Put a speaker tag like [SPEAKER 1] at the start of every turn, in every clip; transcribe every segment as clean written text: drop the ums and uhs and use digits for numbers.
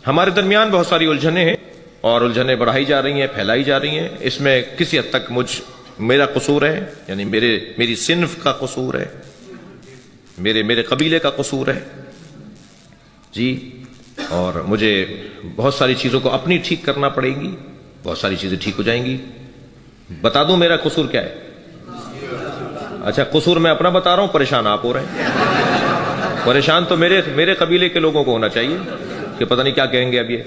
[SPEAKER 1] ہمارے درمیان بہت ساری الجھنیں ہیں اور الجھنیں بڑھائی جا رہی ہیں، پھیلائی جا رہی ہیں. اس میں کسی حد تک میرا قصور ہے، یعنی میری صنف کا قصور ہے، میرے قبیلے کا قصور ہے جی. اور مجھے بہت ساری چیزوں کو اپنی ٹھیک کرنا پڑے گی، بہت ساری چیزیں ٹھیک ہو جائیں گی. بتا دوں میرا قصور کیا ہے؟ اچھا، قصور میں اپنا بتا رہا ہوں، پریشان آپ ہو رہے ہیں. پریشان تو میرے قبیلے کے لوگوں کو ہونا چاہیے کہ پتہ نہیں کیا کہیں گے اب یہ.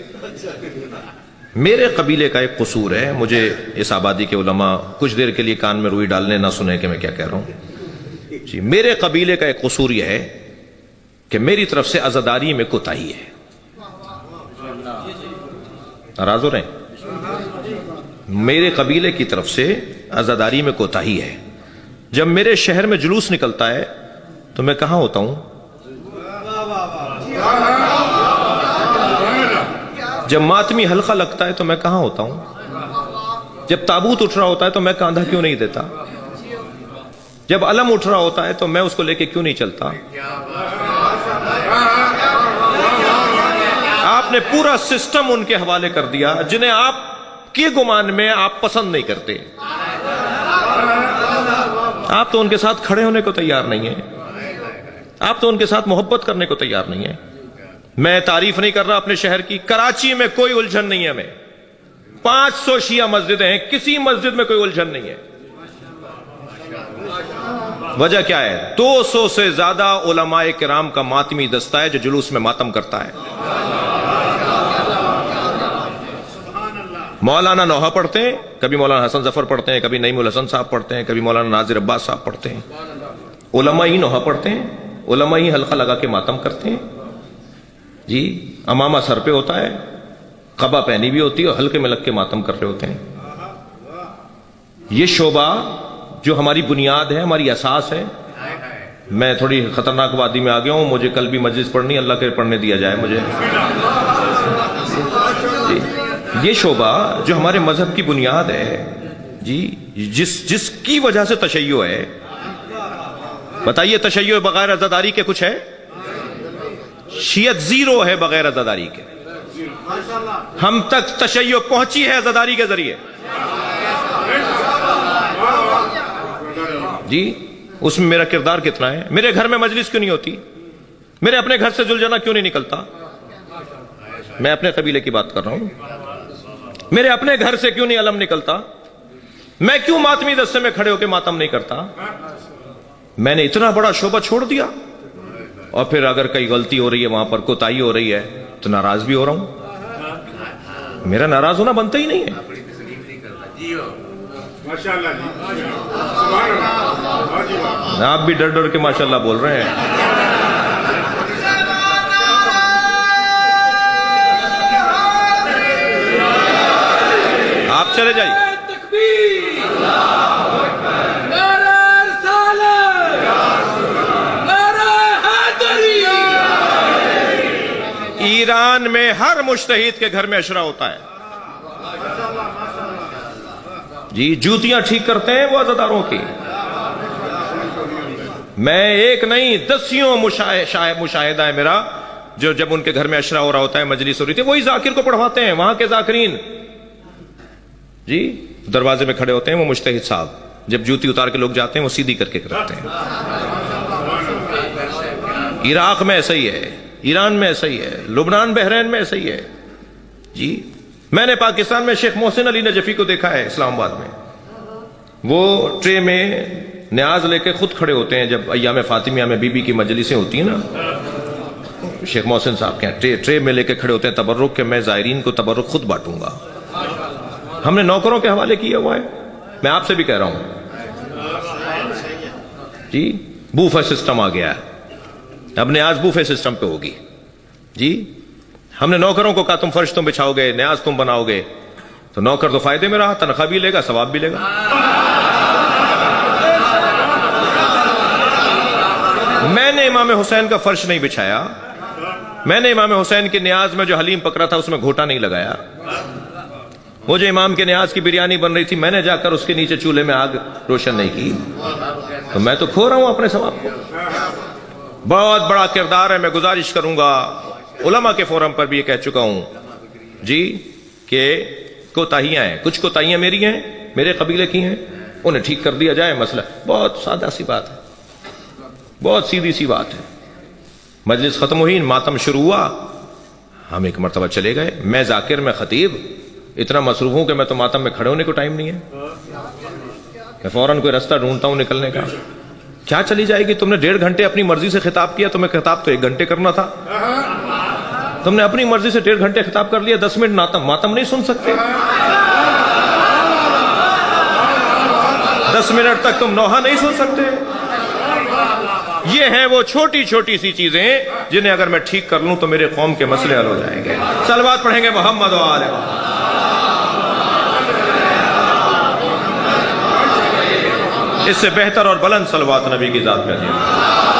[SPEAKER 1] میرے قبیلے کا ایک قصور ہے. مجھے اس آبادی کے علماء کچھ دیر کے لیے کان میں روئی ڈالنے نہ سنیں کہ میں کیا کہہ رہا ہوں جی. میرے قبیلے کا ایک قصور یہ ہے کہ میری طرف سے عزاداری میں کوتاہی ہے. ناراض ہو رہے ہیں؟ میرے قبیلے کی طرف سے عزاداری میں کوتاہی ہے. جب میرے شہر میں جلوس نکلتا ہے تو میں کہاں ہوتا ہوں؟ جب ماتمی حلقہ لگتا ہے تو میں کہاں ہوتا ہوں؟ جب تابوت اٹھ رہا ہوتا ہے تو میں کاندھا کیوں نہیں دیتا؟ جب علم اٹھ رہا ہوتا ہے تو میں اس کو لے کے کیوں نہیں چلتا؟ آپ نے پورا سسٹم ان کے حوالے کر دیا جنہیں آپ کے گمان میں آپ پسند نہیں کرتے. آپ تو ان کے ساتھ کھڑے ہونے کو تیار نہیں ہیں، آپ تو ان کے ساتھ محبت کرنے کو تیار نہیں ہیں. میں تعریف نہیں کر رہا اپنے شہر کی. کراچی میں کوئی الجھن نہیں ہے. میں 500 شیعہ مسجدیں ہیں، کسی مسجد میں کوئی الجھن نہیں ہے. وجہ کیا ہے؟ 200 سے زیادہ علماء کرام کا ماتمی دستہ ہے جو جلوس میں ماتم کرتا ہے. مولانا نوحہ پڑھتے ہیں، کبھی مولانا حسن ظفر پڑھتے ہیں، کبھی نعیم الحسن صاحب پڑھتے ہیں، کبھی مولانا ناظر عباس صاحب پڑھتے ہیں. علماء ہی نوحہ پڑھتے ہیں، علماء ہی حلقہ لگا کے ماتم کرتے ہیں جی. امامہ سر پہ ہوتا ہے، قبا پہنی بھی ہوتی ہے، اور حلقے میں لگ کے ماتم کر رہے ہوتے ہیں. یہ شعبہ جو ہماری بنیاد ہے، ہماری اساس ہے. میں تھوڑی خطرناک وادی میں آ گیا ہوں. مجھے کل بھی مجلس پڑھنی، اللہ کے پڑھنے دیا جائے مجھے جی. یہ شعبہ جو ہمارے مذہب کی بنیاد ہے جی، جس کی وجہ سے تشیع ہے. بتائیے تشیع بغیر عزاداری کے کچھ ہے؟ شیعت زیرو ہے بغیر عزاداری کے. ہم تک تشیع پہنچی ہے عزاداری کے ذریعے جی. اس میں میرا کردار کتنا ہے؟ میرے گھر میں مجلس کیوں نہیں ہوتی؟ میرے اپنے گھر سے زلجنا کیوں نہیں نکلتا؟ میں اپنے قبیلے کی بات کر رہا ہوں. میرے اپنے گھر سے کیوں نہیں علم نکلتا؟ میں کیوں ماتمی دستے میں کھڑے ہو کے ماتم نہیں کرتا؟ میں نے اتنا بڑا شعبہ چھوڑ دیا. اور پھر اگر کئی غلطی ہو رہی ہے، وہاں پر کوتاہی ہو رہی ہے تو ناراض بھی ہو رہا ہوں. میرا ناراض ہونا بنتا ہی نہیں ہے. آپ بھی ڈر ڈر کے ماشاءاللہ بول رہے ہیں. آپ چلے جائیے. ایران میں ہر مجتہد کے گھر میں عشرہ ہوتا ہے جی. جوتیاں ٹھیک کرتے ہیں وہ عزاداروں کی. میں ایک نہیں، دسیوں مشاہدہ ہے میرا جو جب ان کے گھر میں عشرہ ہو رہا ہوتا ہے، مجلس ہو رہی تھی، وہی ذاکر کو پڑھواتے ہیں. وہاں کے ذاکرین جی دروازے میں کھڑے ہوتے ہیں. وہ مجتہد صاحب جب جوتی اتار کے لوگ جاتے ہیں وہ سیدھی کر کے کرتے ہیں. عراق میں ایسا ہی ہے، ایران میں ایسا ہی ہے، لبنان بحرین میں ایسا ہی ہے جی. میں نے پاکستان میں شیخ محسن علی نجفی کو دیکھا ہے اسلام آباد میں. وہ ٹرے میں نیاز لے کے خود کھڑے ہوتے ہیں جب ایام فاطمیہ میں بی بی کی مجلسیں ہوتی ہیں نا. شیخ محسن صاحب کے ٹرے میں لے کے کھڑے ہوتے ہیں تبرک کہ میں زائرین کو تبرک خود بانٹوں گا. ہم نے نوکروں کے حوالے کیا ہوا ہے. میں آپ سے بھی کہہ رہا ہوں جی. بوفے سسٹم آ گیا ہے، اب نیاز بوفے سسٹم پہ ہوگی جی. ہم نے نوکروں کو کہا تم فرش تم بچھاؤ گے، نیاز تم بناؤ گے، تو نوکر تو فائدے میں رہا، تنخواہ بھی لے گا، ثواب بھی لے گا. میں نے امام حسین کا فرش نہیں بچھایا، میں نے امام حسین کے نیاز میں جو حلیم پکڑا تھا اس میں گھوٹا نہیں لگایا. وہ جو امام کے نیاز کی بریانی بن رہی تھی میں نے جا کر اس کے نیچے چولہے میں آگ روشن نہیں کی، تو میں تو کھو رہا ہوں اپنے ثواب کو. بہت بڑا کردار ہے. میں گزارش کروں گا علماء کے فورم پر بھی یہ کہہ چکا ہوں جی کہ کوتاہیاں ہیں، کچھ کوتاہیاں میری ہیں، میرے قبیلے کی ہیں، انہیں ٹھیک کر دیا جائے، مسئلہ بہت سادہ سی بات ہے، بہت سیدھی سی بات ہے۔ مجلس ختم ہوئی، ماتم شروع ہوا، ہم ایک مرتبہ چلے گئے، میں ذاکر، میں خطیب، اتنا مصروف ہوں کہ میں تو ماتم میں کھڑے ہونے کو ٹائم نہیں ہے، میں فوراً کوئی راستہ ڈھونڈتا ہوں نکلنے کا۔ کیا چلی جائے گی؟ تم نے 1.5 گھنٹے اپنی مرضی سے خطاب کیا، تمہیں خطاب تو 1 گھنٹے کرنا تھا، تم نے اپنی مرضی سے 1.5 گھنٹے خطاب کر لیا، 10 منٹ ماتم نہیں سن سکتے؟ 10 منٹ تک تم نوحہ نہیں سن سکتے؟ یہ ہیں وہ چھوٹی چھوٹی سی چیزیں جنہیں اگر میں ٹھیک کر لوں تو میرے قوم کے مسئلے حل ہو جائیں گے۔ صلوات پڑھیں گے محمد و آل محمد۔ اس سے بہتر اور بلند صلوات نبی کی ذات میں دیا۔